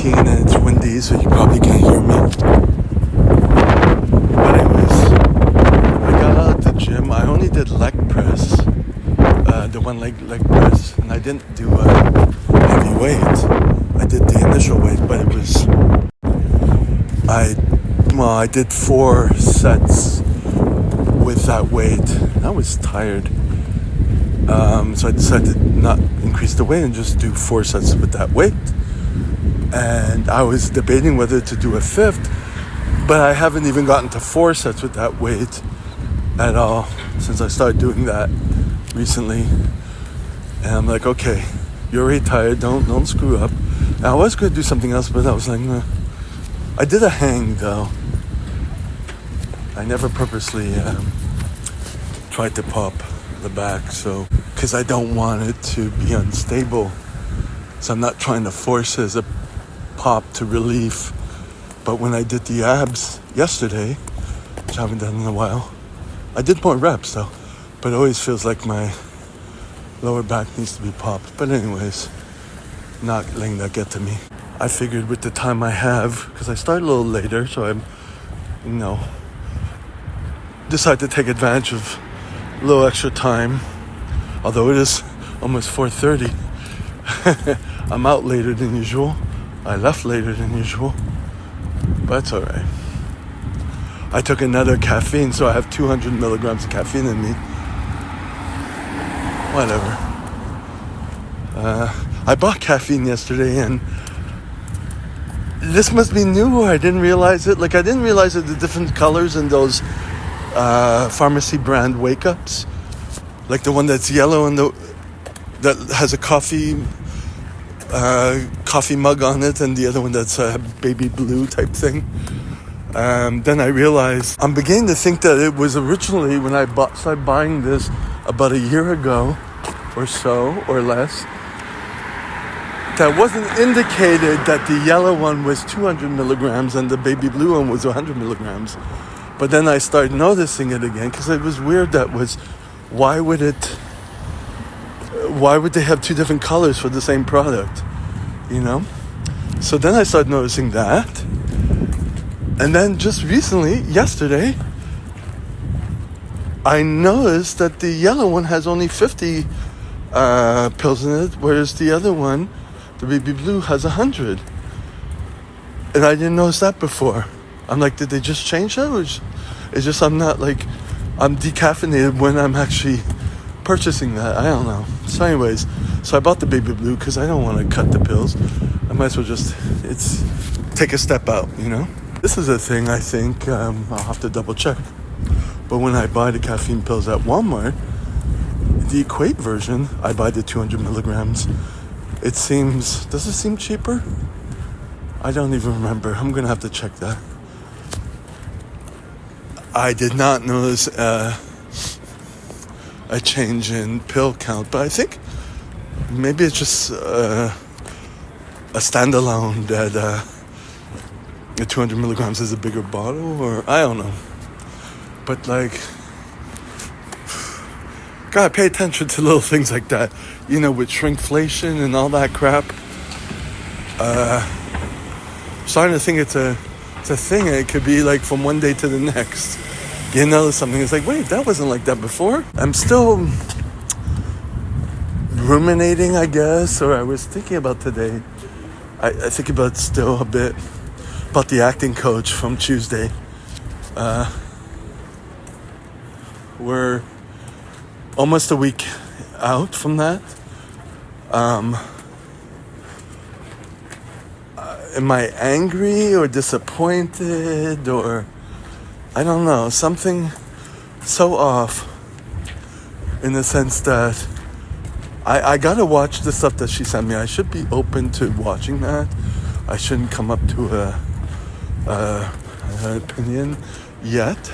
19 and it's windy, so you probably can't hear me. But anyways, I got out of the gym. I only did leg press, the one leg press, and I didn't do heavy weight. I did the initial weight, but it was I did 4 sets with that weight. I was tired, so I decided to not increase the weight and just do 4 sets with that weight. And I was debating whether to do a 5th, but I haven't even gotten to 4 sets with that weight at all since I started doing that recently. And I'm like, okay, you're already tired, don't screw up. And I was going to do something else, but I was like, nah. I did a hang though. I never purposely tried to pop the back, so because I don't want it to be unstable, so I'm not trying to force it as a pop to relief. But when I did the abs yesterday, which I haven't done in a while, I did more reps though, but it always feels like my lower back needs to be popped. But anyways, not letting that get to me. I figured with the time I have, because I started a little later, so I'm, decided to take advantage of a little extra time, although it is almost 4:30. I'm out later than usual. I left later than usual, but it's alright. I took another caffeine, so I have 200 milligrams of caffeine in me. Whatever. I bought caffeine yesterday, and this must be new, or I didn't realize it. Like, I didn't realize that the different colors in those pharmacy brand wake-ups. Like the one that's yellow and that has a coffee mug on it, and the other one that's a baby blue type thing. Then I realized, I'm beginning to think that it was originally, when I started buying this about a year ago or so, or less, that wasn't indicated that the yellow one was 200 milligrams and the baby blue one was 100 milligrams. But then I started noticing it again, because it was weird. Why would they have 2 different colors for the same product? So then I started noticing that. And then just recently, yesterday, I noticed that the yellow one has only 50 pills in it, whereas the other one, the baby blue, has 100. And I didn't notice that before. I'm like, did they just change that? Or it's just I'm decaffeinated when I'm actually purchasing that. I don't know. So anyways, I bought the baby blue because I don't want to cut the pills. I might as well just take a step out, This is a thing I think I'll have to double check. But when I buy the caffeine pills at Walmart, the Equate version, I buy the 200 milligrams. Does it seem cheaper? I don't even remember. I'm going to have to check that. I did not notice a change in pill count, but I think maybe it's just a standalone that the 200 milligrams is a bigger bottle, or I don't know. But gotta pay attention to little things like that, with shrinkflation and all that crap. Starting to think it's a thing, and it could be like from one day to the next. You notice something, it's like, wait, that wasn't like that before. I'm still ruminating, I guess, or I was thinking about today. I think about still a bit about the acting coach from Tuesday. We're almost a week out from that. Am I angry or disappointed, or I don't know, something so off in the sense that I gotta watch the stuff that she sent me. I should be open to watching that. I shouldn't come up to an opinion yet,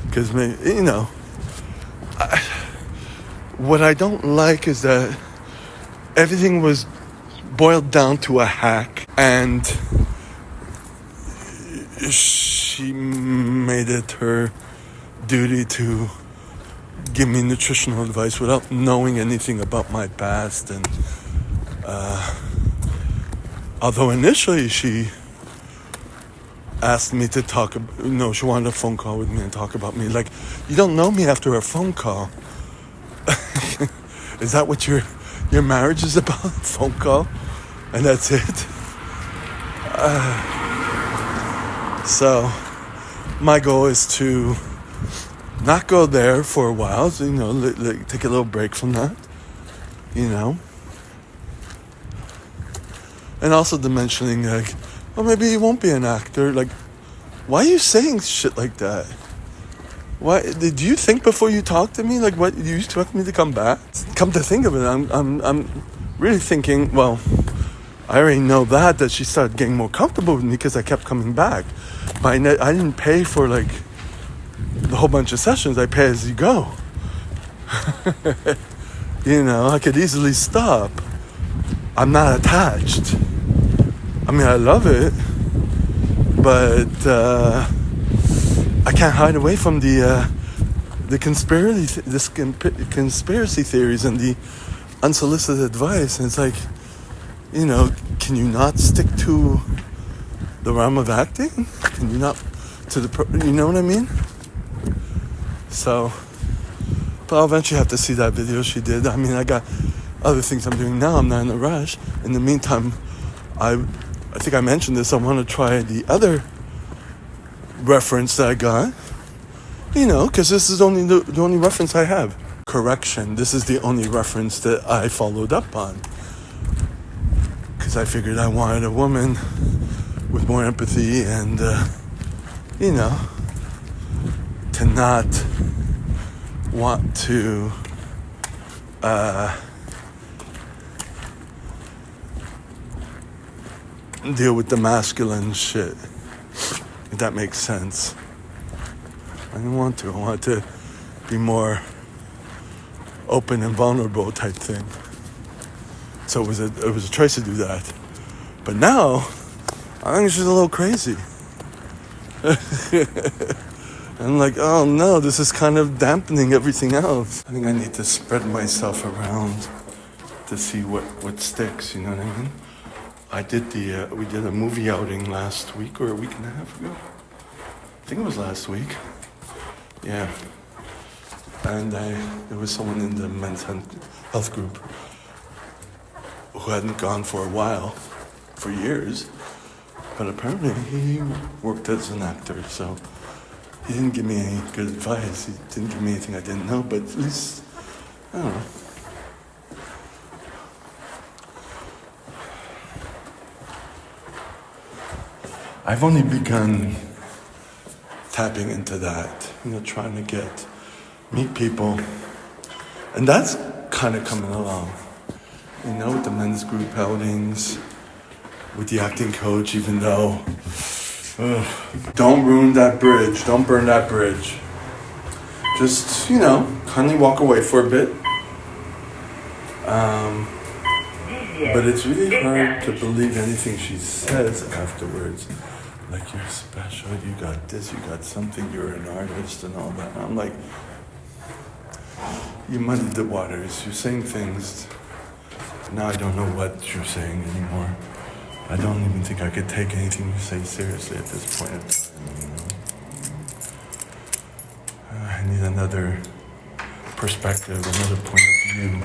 because what I don't like is that everything was boiled down to a hack, and she made it her duty to give me nutritional advice without knowing anything about my past and Although initially she asked me to talk, she wanted a phone call with me and talk about me. Like, you don't know me after a phone call. Is that what your marriage is about? Phone call? And that's it? So, my goal is to not go there for a while, so, take a little break from that, And also the mentioning, like, well, maybe you won't be an actor. Like, why are you saying shit like that? Why did you think before you talked to me? Like, what, you expect me to come back? Come to think of it, I'm really thinking, well, I already know that she started getting more comfortable with me because I kept coming back. But I didn't pay for, like, the whole bunch of sessions. I pay as you go. I could easily stop. I'm not attached. I mean, I love it, but I can't hide away from the conspiracy theories and the unsolicited advice. And it's like, can you not stick to the realm of acting? Can you not you know what I mean? So, but I'll eventually have to see that video she did. I mean, I got other things I'm doing now. I'm not in a rush. In the meantime, I think I mentioned this. I want to try the other reference that I got. Because this is only the only reference I have. Correction. This is the only reference that I followed up on. Because I figured I wanted a woman with more empathy and, to not want to deal with the masculine shit, if that makes sense. I didn't want to. I wanted to be more open and vulnerable type thing. So it was a choice to do that. But now, I think she's a little crazy. I'm like, oh no, this is kind of dampening everything else. I think I need to spread myself around to see what sticks, you know what I mean? We did a movie outing last week or a week and a half ago. I think it was last week. Yeah. And there was someone in the men's health group who hadn't gone for a while, for years. But apparently he worked as an actor, so he didn't give me any good advice. He didn't give me anything I didn't know, but at least, I don't know. I've only begun tapping into that, trying to meet people. And that's kind of coming along, with the men's group outings, with the acting coach, even though, don't ruin that bridge, don't burn that bridge. Just, kindly walk away for a bit. But it's really hard to believe anything she says afterwards. Like, you're special, you got this, you got something, you're an artist and all that. And I'm like, you muddied the waters, you're saying things. Now I don't know what you're saying anymore. I don't even think I could take anything you say seriously at this point in time. I need another perspective, another point of view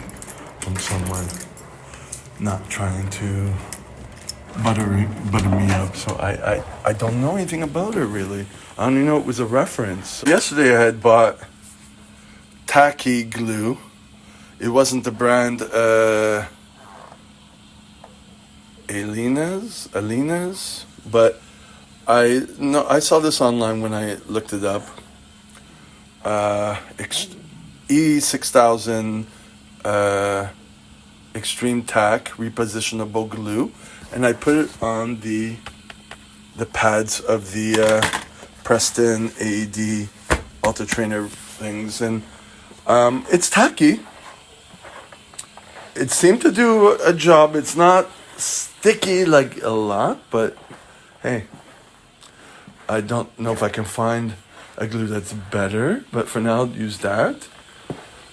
from someone not trying to butter me up. So I don't know anything about her, really. I don't even know it was a reference. Yesterday I had bought tacky glue. It wasn't the brand Alina's, but I saw this online when I looked it up. E6000 Extreme Tack repositionable glue, and I put it on the pads of the Preston AED Ultra Trainer things, and it's tacky. It seemed to do a job. It's not sticky like a lot, but hey, I don't know if I can find a glue that's better, but for now, use that.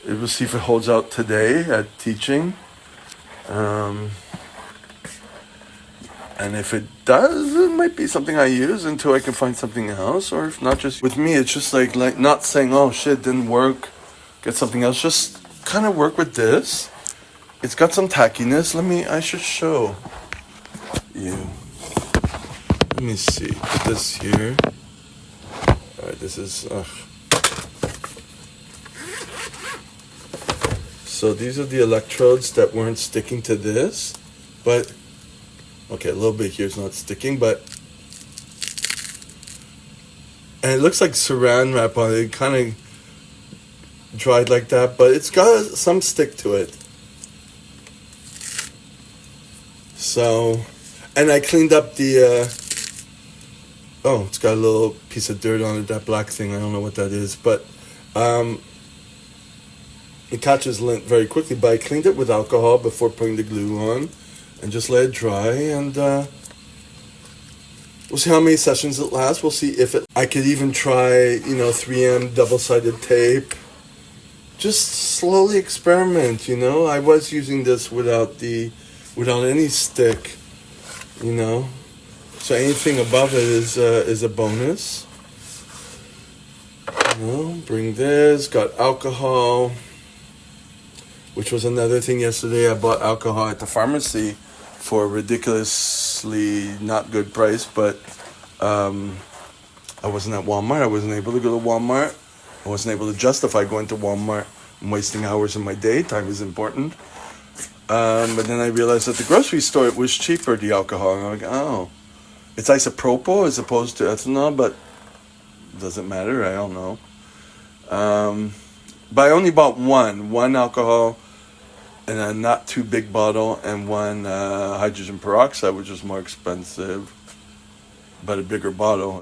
We'll see if it holds out today at teaching. And if it does, it might be something I use until I can find something else. Or if not, just with me, it's just like not saying, oh shit, didn't work, get something else. Just kind of work with this. It's got some tackiness. I should show you. Let me see. Put this here. Alright, this is... So these are the electrodes that weren't sticking to this. But... Okay, a little bit here is not sticking, but... And it looks like saran wrap on it. It kind of dried like that, but it's got some stick to it. So... And I cleaned up the... Oh, it's got a little piece of dirt on it, that black thing. I don't know what that is, but... It catches lint very quickly, but I cleaned it with alcohol before putting the glue on. And just let it dry, and we'll see how many sessions it lasts. We'll see if I could even try, 3M double-sided tape. Just slowly experiment, I was using this without any stick, So anything above it is a bonus. Bring this. Got alcohol, which was another thing yesterday. I bought alcohol at the pharmacy for a ridiculously not good price, but I wasn't at Walmart. I wasn't able to go to Walmart. I wasn't able to justify going to Walmart and wasting hours of my day. Time is important. But then I realized at the grocery store it was cheaper, the alcohol. And I'm like, oh, it's isopropyl as opposed to ethanol, but it doesn't matter. I don't know. But I only bought one alcohol in a not too big bottle, and one hydrogen peroxide, which was more expensive, but a bigger bottle.